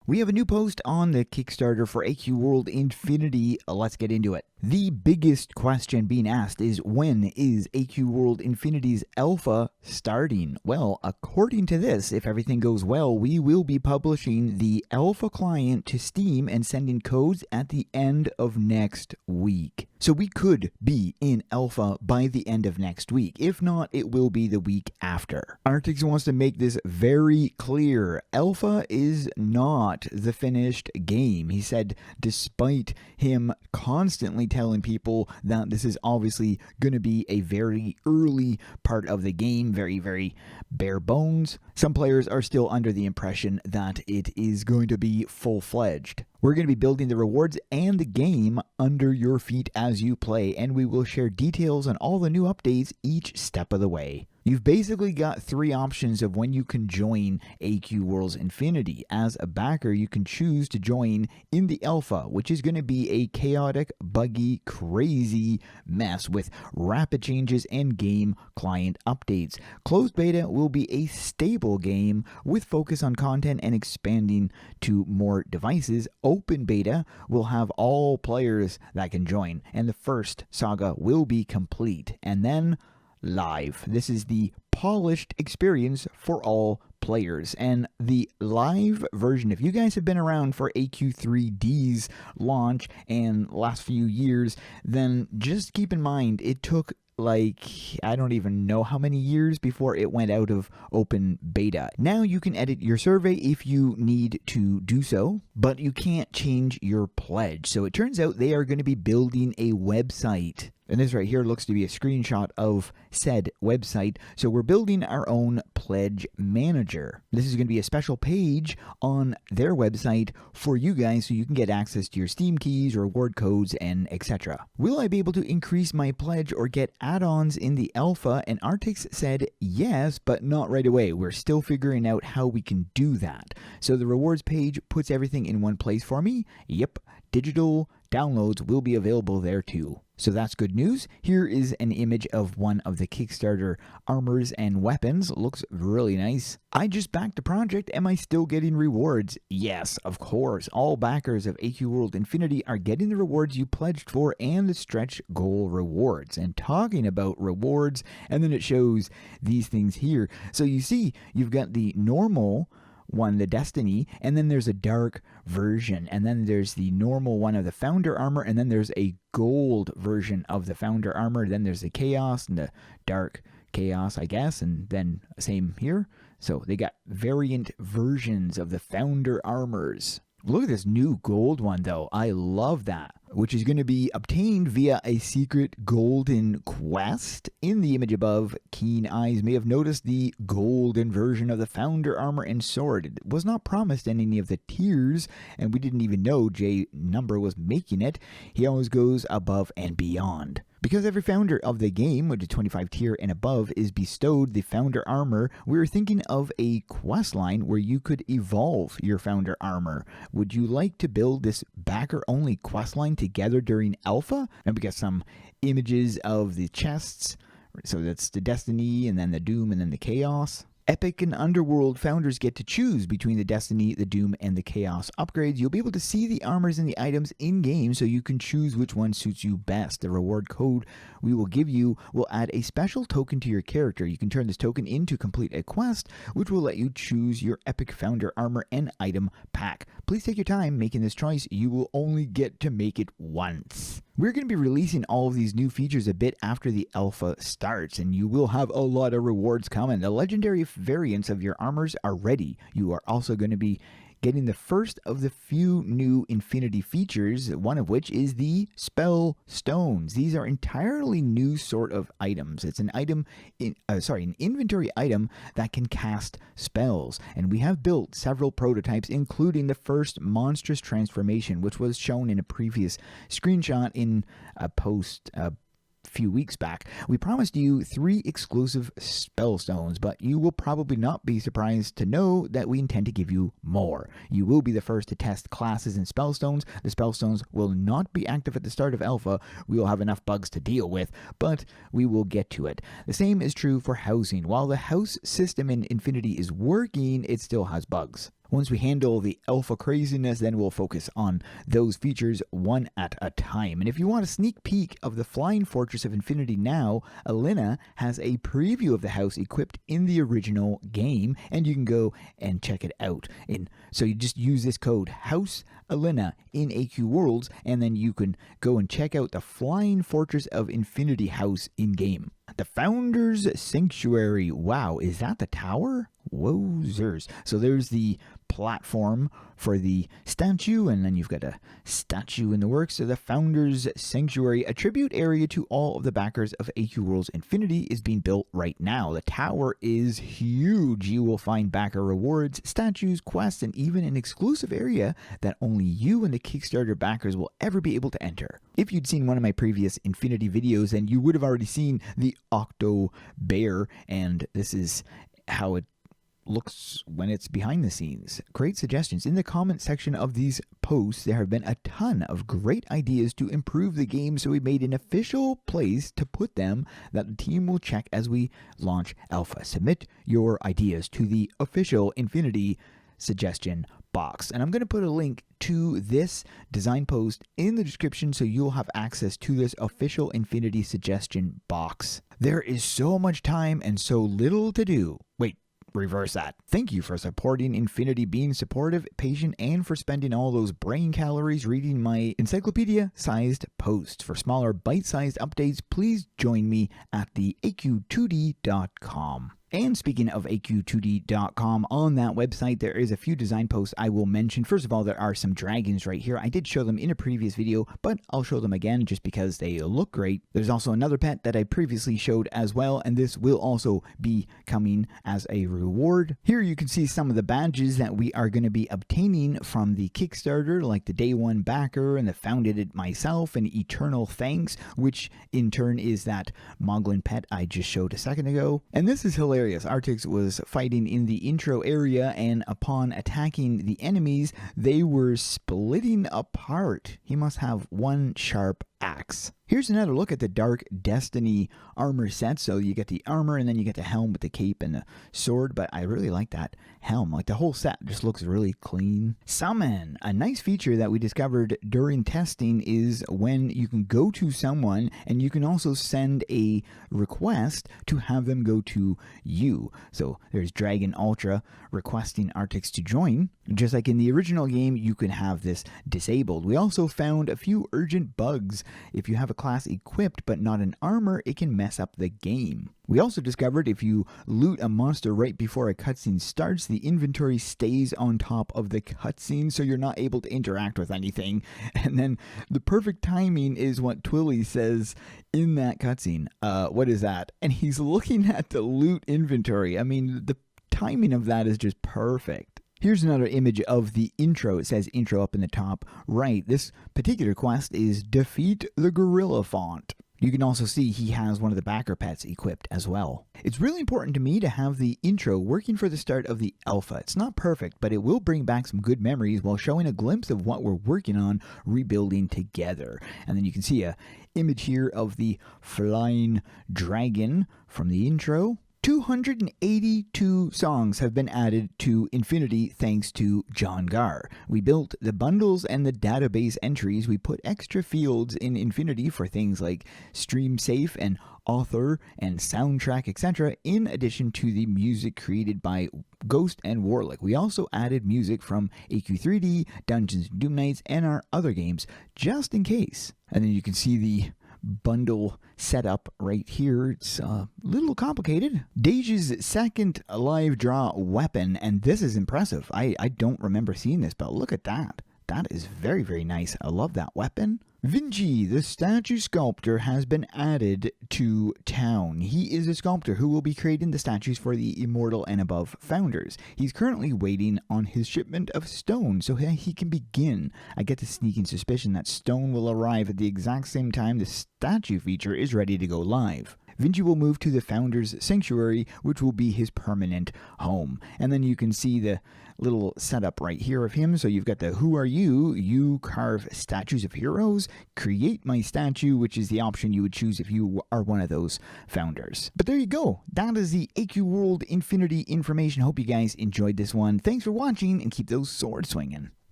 We have a new post on the Kickstarter for AQ World Infinity. Let's get into it. The biggest question being asked is, when is AQ World Infinity's alpha starting? Well, according to this, if everything goes well, we will be publishing the alpha client to Steam and sending codes at the end of next week. So we could be in alpha by the end of next week. If not, it will be the week after. Arctix wants to make this very clear. Alpha is not the finished game. He said, despite him constantly telling people that this is obviously going to be a very early part of the game, very bare bones, some players are still under the impression that it is going to be full-fledged. We're going to be building the rewards and the game under your feet as you play, and we will share details on all the new updates each step of the way. You've basically got three options of when you can join AQ Worlds Infinity. As a backer, you can choose to join in the alpha, which is going to be a chaotic, buggy, crazy mess with rapid changes and game client updates. Closed beta will be a stable game with focus on content and expanding to more devices. Open beta will have all players that can join, and the first saga will be complete. And then live. This is the polished experience for all players. And the live version, if you guys have been around for AQ3D's launch and last few years, then just keep in mind it took I don't even know how many years before it went out of open beta. Now you can edit your survey if you need to do so, but you can't change your pledge. So it turns out they are going to be building a website. And this right here looks to be a screenshot of said website. So we're building our own pledge manager. This is going to be a special page on their website for you guys so you can get access to your Steam keys, reward codes, and etc. Will I be able to increase my pledge or get add-ons in the alpha? And Arctix said yes, but not right away. We're still figuring out how we can do that. So the rewards page puts everything in one place for me. Yep, digital downloads will be available there too. So that's good news. Here is an image of one of the Kickstarter armors and weapons. Looks really nice. I just backed the project. Am I still getting rewards? Yes, of course. All backers of AQ World Infinity are getting the rewards you pledged for and the stretch goal rewards. And talking about rewards, and then it shows these things here. So you see, you've got the normal one, the Destiny, and then there's a dark version, and then there's the normal one of the Founder armor, and then there's a gold version of the Founder armor, then there's the Chaos and the Dark Chaos, I guess, and then same here. So they got variant versions of the Founder armors. Look at this new gold one, though. I love that, which is going to be obtained via a secret golden quest. In the image above, keen eyes may have noticed the golden version of the Founder armor and sword. It was not promised in any of the tiers, and we didn't even know J Number was making it. He always goes above and beyond. Because every founder of the game, which is 25 tier and above, is bestowed the Founder armor, we were thinking of a quest line where you could evolve your Founder armor. Would you like to build this backer-only quest line together during alpha? And we got some images of the chests. So that's the Destiny, and then the Doom, and then the Chaos. Epic and Underworld founders get to choose between the Destiny, the Doom, and the Chaos upgrades. You'll be able to see the armors and the items in-game, so you can choose which one suits you best. The reward code we will give you will add a special token to your character. You can turn this token in to complete a quest, which will let you choose your Epic Founder armor and item pack. Please take your time making this choice. You will only get to make it once. We're going to be releasing all of these new features a bit after the alpha starts, and you will have a lot of rewards coming. The legendary variants of your armors are ready. You are also going to be getting the first of the few new Infinity features, one of which is the Spell Stones. These are entirely new sort of items. It's an item, an inventory item that can cast spells. And we have built several prototypes, including the first monstrous transformation, which was shown in a previous screenshot in a post few weeks back. We promised you 3 exclusive spellstones, but you will probably not be surprised to know that we intend to give you more. You will be the first to test classes and spellstones. The spellstones will not be active at the start of alpha. We will have enough bugs to deal with, but we will get to it. The same is true for housing. While the house system in Infinity is working, it still has bugs. Once we handle the alpha craziness, then we'll focus on those features one at a time. And if you want a sneak peek of the Flying Fortress of Infinity now, Alina has a preview of the house equipped in the original game, and you can go and check it out. So you just use this code, House Alina, in AQ Worlds, and then you can go and check out the Flying Fortress of Infinity house in-game. The Founder's Sanctuary. Wow, is that the tower? Wowzers. So there's the platform for the statue, and then you've got a statue in the works. So the Founder's Sanctuary, a tribute area to all of the backers of AQ Worlds Infinity, is being built right now. The tower is huge. You will find backer rewards, statues, quests, and even an exclusive area that only you and the Kickstarter backers will ever be able to enter. If you'd seen one of my previous Infinity videos, then you would have already seen the Octo Bear, and this is how it looks when it's behind the scenes. Great suggestions. In the comment section of these posts, there have been a ton of great ideas to improve the game, so we made an official place to put them that the team will check as we launch alpha. Submit your ideas to the official Infinity suggestion box, and I'm going to put a link to this design post in the description so you'll have access to this official Infinity suggestion box. There is so much time and so little to do. Wait, reverse that. Thank you for supporting Infinity, being supportive, patient, and for spending all those brain calories reading my encyclopedia-sized posts. For smaller, bite-sized updates, please join me at the AQ2D.com. And speaking of AQ2D.com, on that website there is a few design posts I will mention. First of all, there are some dragons right here. I did show them in a previous video, but I'll show them again just because they look great. There's also another pet that I previously showed as well, and this will also be coming as a reward. Here you can see some of the badges that we are going to be obtaining from the Kickstarter, like the Day 1 Backer and the Founded It Myself and Eternal Thanks, which in turn is that Moglin pet I just showed a second ago. And this is hilarious. Artix was fighting in the intro area, and upon attacking the enemies, they were splitting apart. He must have one sharp axe. Here's another look at the Dark Destiny armor set. So you get the armor, and then you get the helm with the cape and the sword, but I really like that helm. Like, the whole set just looks really clean. Summon. A nice feature that we discovered during testing is when you can go to someone and you can also send a request to have them go to you. So there's Dragon Ultra requesting Artix to join. Just like in the original game, you can have this disabled. We also found a few urgent bugs. If you have a class equipped but not an armor, it can mess up the game. We also discovered if you loot a monster right before a cutscene starts, the inventory stays on top of the cutscene, so you're not able to interact with anything. And then the perfect timing is what Twilly says in that cutscene. What is that? And he's looking at the loot inventory. I mean, the timing of that is just perfect. Here's another image of the intro. It says intro up in the top right. This particular quest is Defeat the Gorilla Font. You can also see he has one of the backer pets equipped as well. It's really important to me to have the intro working for the start of the alpha. It's not perfect, but it will bring back some good memories while showing a glimpse of what we're working on rebuilding together. And then you can see a image here of the flying dragon from the intro. 282 songs have been added to Infinity thanks to John Gar. We built the bundles and the database entries. We put extra fields in Infinity for things like stream safe and author and soundtrack, etc., in addition to the music created by Ghost and Warlick. We also added music from AQ3D, Dungeons & Doom Nights, and our other games, just in case. And then you can see the bundle setup right here. It's a little complicated. Deja's second live draw weapon, and this is impressive. I don't remember seeing this, but look at that. That is very, very nice. I love that weapon. Vinci, the statue sculptor, has been added to town. He is a sculptor who will be creating the statues for the Immortal and Above founders. He's currently waiting on his shipment of stone so he can begin. I get the sneaking suspicion that stone will arrive at the exact same time the statue feature is ready to go live. Vinci will move to the Founder's Sanctuary, which will be his permanent home. And then you can see the little setup right here of him. So you've got the Who Are You? You carve statues of heroes. Create my statue, which is the option you would choose if you are one of those founders. But there you go. That is the AQ World Infinity information. Hope you guys enjoyed this one. Thanks for watching and keep those swords swinging.